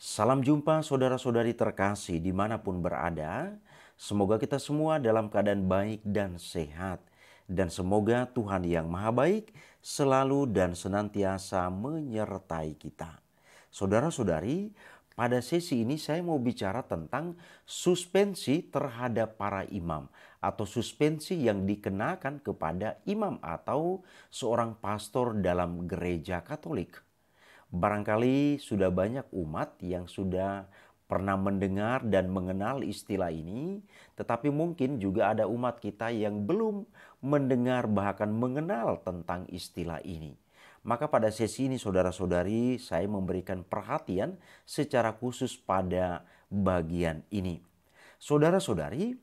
Salam jumpa saudara-saudari terkasih dimanapun berada. Semoga kita semua dalam keadaan baik dan sehat. Dan semoga Tuhan yang Maha Baik selalu dan senantiasa menyertai kita. Saudara-saudari, pada sesi ini saya mau bicara tentang suspensi terhadap para imam. Atau suspensi yang dikenakan kepada imam atau seorang pastor dalam gereja Katolik. Barangkali sudah banyak umat yang sudah pernah mendengar dan mengenal istilah ini, tetapi mungkin juga ada umat kita yang belum mendengar bahkan mengenal tentang istilah ini. Maka pada sesi ini saudara-saudari, saya memberikan perhatian secara khusus pada bagian ini. Saudara-saudari,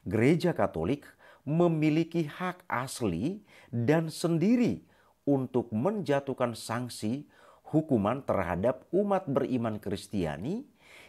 Gereja Katolik memiliki hak asli dan sendiri untuk menjatuhkan sanksi hukuman terhadap umat beriman Kristiani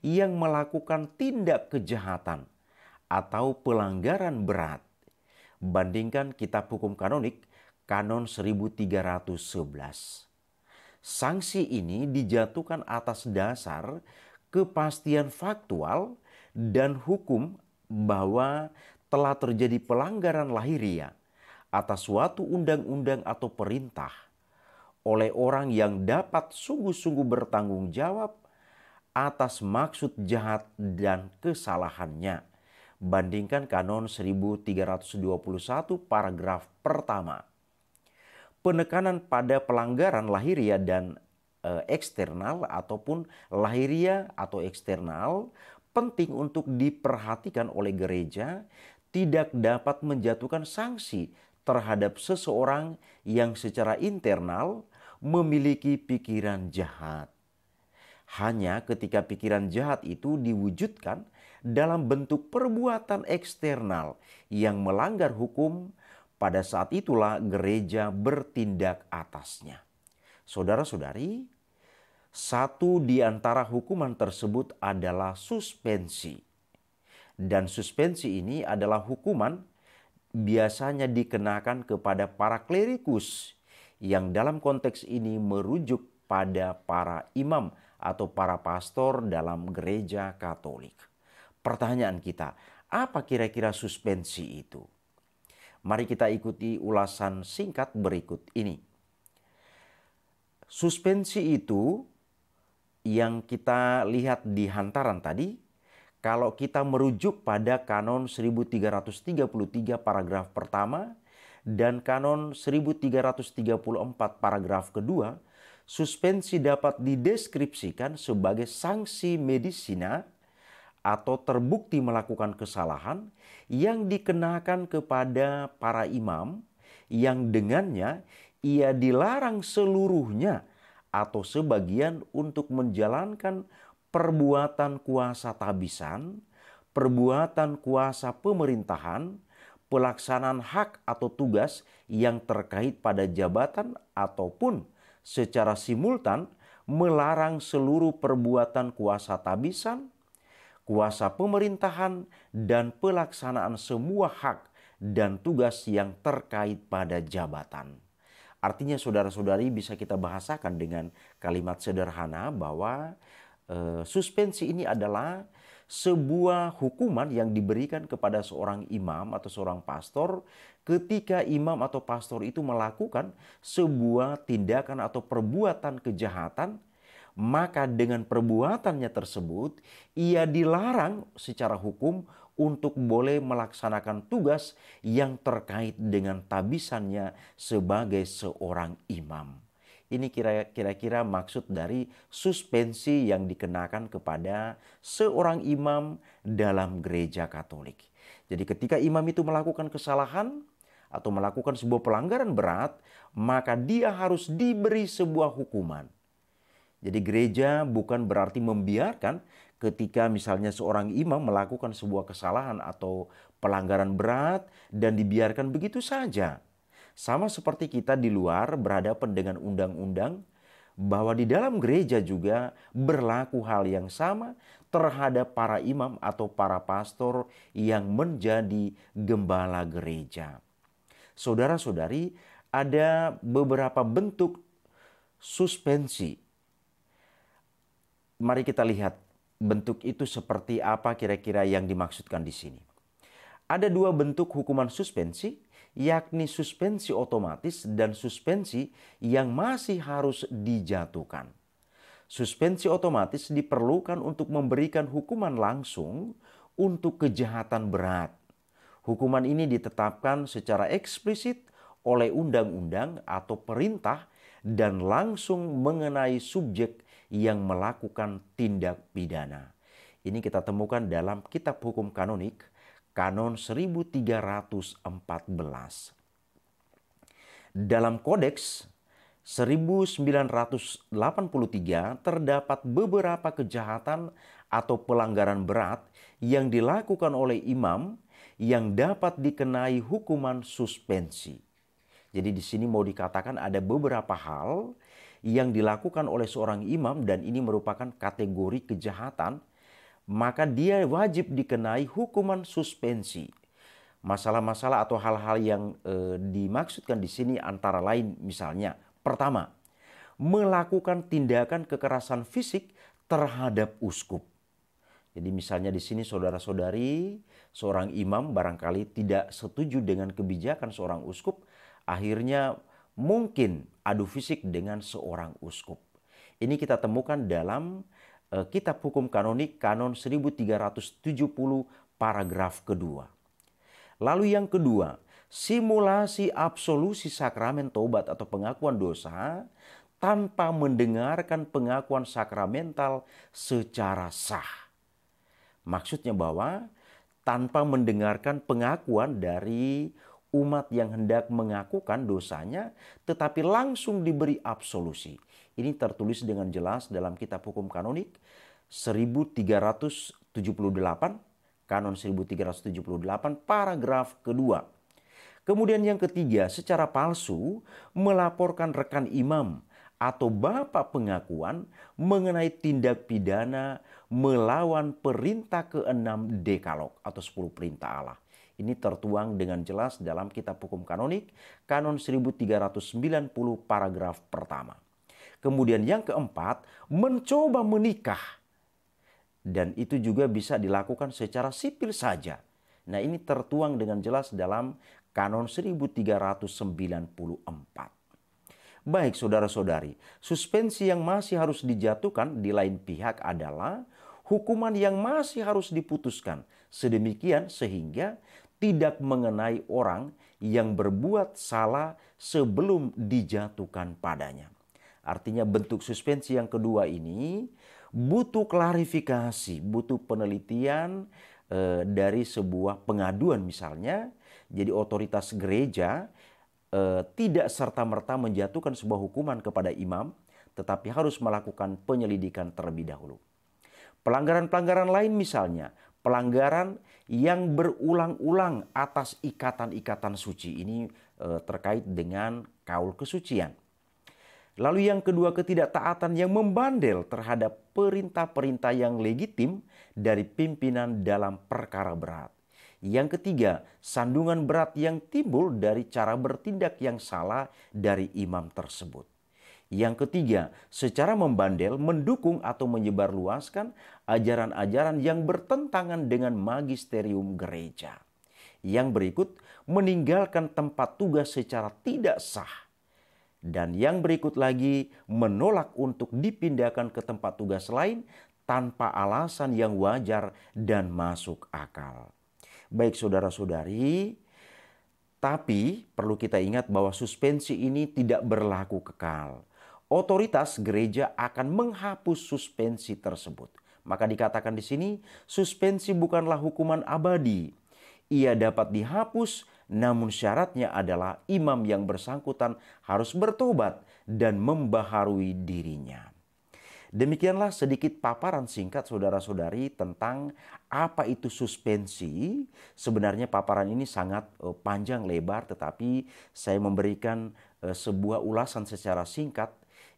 yang melakukan tindak kejahatan atau pelanggaran berat. Bandingkan Kitab Hukum Kanonik, Kanon 1311. Sanksi ini dijatuhkan atas dasar kepastian faktual dan hukum bahwa telah terjadi pelanggaran lahiriah atas suatu undang-undang atau perintah oleh orang yang dapat sungguh-sungguh bertanggung jawab atas maksud jahat dan kesalahannya. Bandingkan Kanon 1321 paragraf pertama. Penekanan pada pelanggaran lahiriah dan eksternal ataupun lahiriah atau eksternal penting untuk diperhatikan oleh gereja, tidak dapat menjatuhkan sanksi terhadap seseorang yang secara internal memiliki pikiran jahat. Hanya ketika pikiran jahat itu diwujudkan dalam bentuk perbuatan eksternal yang melanggar hukum, pada saat itulah gereja bertindak atasnya. Saudara-saudari, satu di antara hukuman tersebut adalah suspensi. Dan suspensi ini adalah hukuman biasanya dikenakan kepada para klerikus yang dalam konteks ini merujuk pada para imam atau para pastor dalam gereja Katolik. Pertanyaan kita, apa kira-kira suspensi itu? Mari kita ikuti ulasan singkat berikut ini. Suspensi itu yang kita lihat di hantaran tadi, kalau kita merujuk pada Kanon 1333 paragraf pertama dan Kanon 1334 paragraf kedua, suspensi dapat dideskripsikan sebagai sanksi medisina atau terbukti melakukan kesalahan yang dikenakan kepada para imam yang dengannya ia dilarang seluruhnya atau sebagian untuk menjalankan perbuatan kuasa tabisan, perbuatan kuasa pemerintahan, pelaksanaan hak atau tugas yang terkait pada jabatan ataupun secara simultan melarang seluruh perbuatan kuasa tabisan, kuasa pemerintahan, dan pelaksanaan semua hak dan tugas yang terkait pada jabatan. Artinya saudara-saudari bisa kita bahasakan dengan kalimat sederhana bahwa suspensi ini adalah sebuah hukuman yang diberikan kepada seorang imam atau seorang pastor ketika imam atau pastor itu melakukan sebuah tindakan atau perbuatan kejahatan, maka dengan perbuatannya tersebut ia dilarang secara hukum untuk boleh melaksanakan tugas yang terkait dengan tabisannya sebagai seorang imam. Ini kira-kira maksud dari suspensi yang dikenakan kepada seorang imam dalam gereja Katolik. Jadi ketika imam itu melakukan kesalahan atau melakukan sebuah pelanggaran berat, maka dia harus diberi sebuah hukuman. Jadi gereja bukan berarti membiarkan ketika misalnya seorang imam melakukan sebuah kesalahan atau pelanggaran berat dan dibiarkan begitu saja. Sama seperti kita di luar berhadapan dengan undang-undang, bahwa di dalam gereja juga berlaku hal yang sama terhadap para imam atau para pastor yang menjadi gembala gereja. Saudara-saudari, ada beberapa bentuk suspensi mari kita lihat bentuk itu seperti apa kira-kira yang dimaksudkan di sini. Ada dua bentuk hukuman suspensi, yakni suspensi otomatis dan suspensi yang masih harus dijatuhkan. Suspensi otomatis diperlukan untuk memberikan hukuman langsung untuk kejahatan berat. Hukuman ini ditetapkan secara eksplisit oleh undang-undang atau perintah dan langsung mengenai subjek yang melakukan tindak pidana. Ini kita temukan dalam Kitab Hukum Kanonik, Kanon 1314. Dalam Kodeks 1983 terdapat beberapa kejahatan atau pelanggaran berat yang dilakukan oleh imam yang dapat dikenai hukuman suspensi. Jadi di sini mau dikatakan ada beberapa hal yang dilakukan oleh seorang imam dan ini merupakan kategori kejahatan, maka dia wajib dikenai hukuman suspensi. Masalah-masalah atau hal-hal yang dimaksudkan di sini antara lain misalnya, pertama, melakukan tindakan kekerasan fisik terhadap uskup. Jadi misalnya di sini saudara-saudari, seorang imam barangkali tidak setuju dengan kebijakan seorang uskup, akhirnya mungkin adu fisik dengan seorang uskup. Ini kita temukan dalam Kitab Hukum Kanonik, Kanon 1370, paragraf kedua. Lalu yang kedua, simulasi absolusi sakramen tobat atau pengakuan dosa tanpa mendengarkan pengakuan sakramental secara sah. Maksudnya bahwa tanpa mendengarkan pengakuan dari umat yang hendak mengakukan dosanya, tetapi langsung diberi absolusi. Ini tertulis dengan jelas dalam Kitab Hukum Kanonik 1378, Kanon 1378, paragraf kedua. Kemudian yang ketiga, secara palsu melaporkan rekan imam atau bapak pengakuan mengenai tindak pidana melawan perintah ke-6 Dekalog atau 10 perintah Allah. Ini tertuang dengan jelas dalam Kitab Hukum Kanonik, Kanon 1390, paragraf pertama. Kemudian yang keempat, mencoba menikah. Dan itu juga bisa dilakukan secara sipil saja. Nah, ini tertuang dengan jelas dalam Kanon 1394. Baik saudara-saudari, suspensi yang masih harus dijatuhkan di lain pihak adalah hukuman yang masih harus diputuskan. Sedemikian sehingga tidak mengenai orang yang berbuat salah sebelum dijatuhkan padanya. Artinya bentuk suspensi yang kedua ini butuh klarifikasi, butuh penelitian dari sebuah pengaduan misalnya. Jadi otoritas gereja tidak serta-merta menjatuhkan sebuah hukuman kepada imam, tetapi harus melakukan penyelidikan terlebih dahulu. Pelanggaran-pelanggaran lain misalnya, pelanggaran yang berulang-ulang atas ikatan-ikatan suci. Ini terkait dengan kaul kesucian. Lalu yang kedua, ketidaktaatan yang membandel terhadap perintah-perintah yang legitim dari pimpinan dalam perkara berat. Yang ketiga, sandungan berat yang timbul dari cara bertindak yang salah dari imam tersebut. Yang ketiga, secara membandel mendukung atau menyebarluaskan ajaran-ajaran yang bertentangan dengan magisterium gereja. Yang berikut, meninggalkan tempat tugas secara tidak sah. Dan yang berikut lagi, menolak untuk dipindahkan ke tempat tugas lain tanpa alasan yang wajar dan masuk akal. Baik saudara-saudari, tapi perlu kita ingat bahwa suspensi ini tidak berlaku kekal. Otoritas gereja akan menghapus suspensi tersebut. Maka dikatakan di sini, suspensi bukanlah hukuman abadi. Ia dapat dihapus, namun syaratnya adalah imam yang bersangkutan harus bertobat dan membaharui dirinya. Demikianlah sedikit paparan singkat saudara-saudari tentang apa itu suspensi. Sebenarnya paparan ini sangat panjang lebar, tetapi saya memberikan sebuah ulasan secara singkat,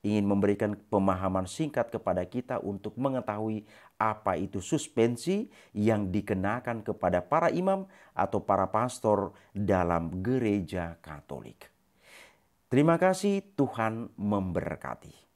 ingin memberikan pemahaman singkat kepada kita untuk mengetahui apa itu suspensi yang dikenakan kepada para imam atau para pastor dalam gereja Katolik. Terima kasih, Tuhan memberkati.